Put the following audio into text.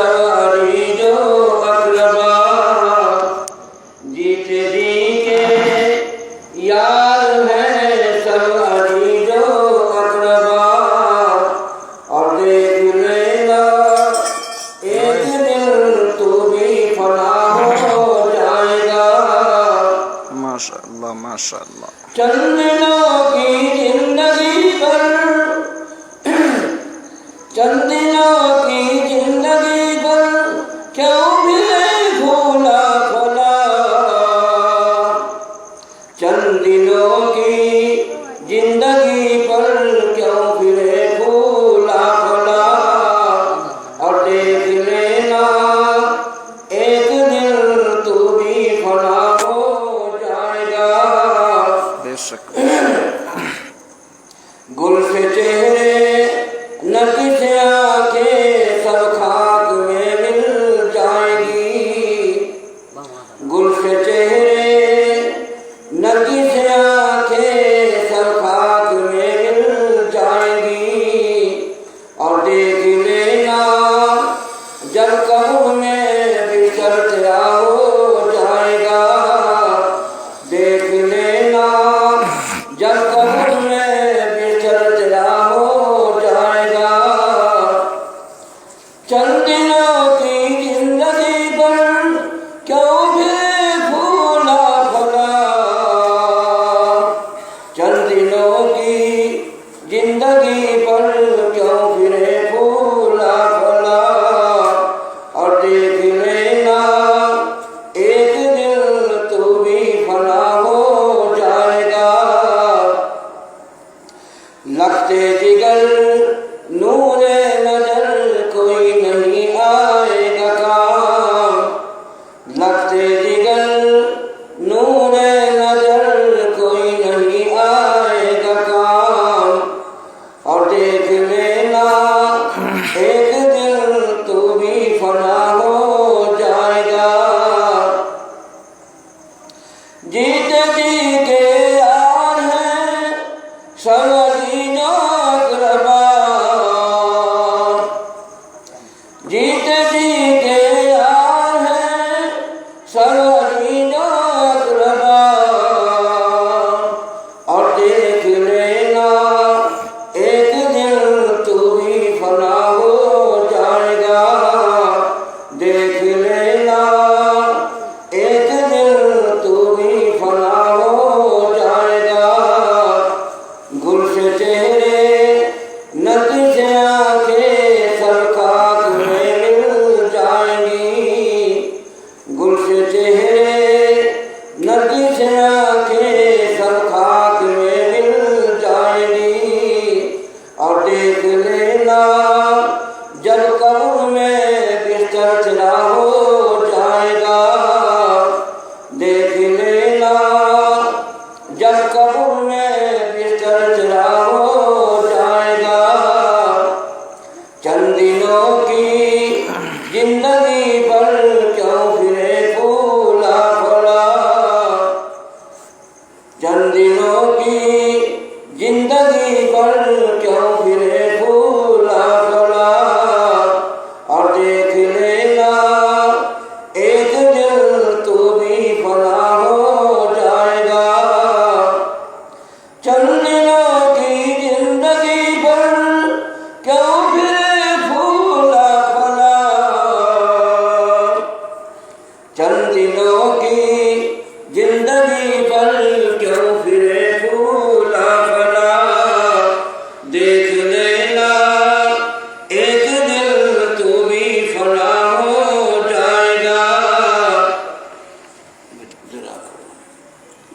सवारी जो अकरबा, जीते जी के यार है सवारी जो अकरबा। और देख लेना एक दिन तू भी फना हो जाएगा। माशाअल्लाह माशाअल्लाह। चंद दिनों की जिंदगी पर, चंद दिनों की जिंदगी पर क्यों मिले भूला भला। चंद दिनों की जिंदगी पर क्यों फिरे भूला भला। और देख लेना एक दिन तू भी फना हो जाएगा। बेशक गुल से चेहरे नर्गिस आंखें सब खाक में मिल जाएगी। गुल से चेहरे नर्गिस आंखें सब खाक में मिल जाएगी। और देख लेना जब कब्र में बिखर तेरा हो जाएगा। देख लेना जब कब्र में बिखर तेरा हो जाएगा। चंद दिनों की जिंदगी पर क्यों भी भूला भला। चंद दिनों की जिंदगी पर क्यों फिरे भूला भला। और देख लेना एक दिन तू भी फना हो जाएगा। लगते जिगर नूरे नजर कोई नहीं आएगा काम। लगते जिगर नूरे नजर कोई नहीं आएगा काम। और देख लेना एक दिन तू भी फना हो जाएगा। जीते जी के यार हैं सवारी जो अकरबा। जीते जी के यार हैं सवारी जो अकरबा। और देख लेना एक दिन तू भी फना हो जाएगा। देख लेना एक दिन तू भी फना हो जाएगा। गुल से चेहरे नर्गिस आंखें सब खाक में मिल जाएंगी। गुल से चेहरे नर्गिस आंखें सब खाक में मिल जाएंगी। और देख लेना जब कब्र में बिस्तर तेरा हो जाएगा। देख लेना जब कब्र में बिस्तर तेरा हो जाएगा। चंद दिनों की जिंदगी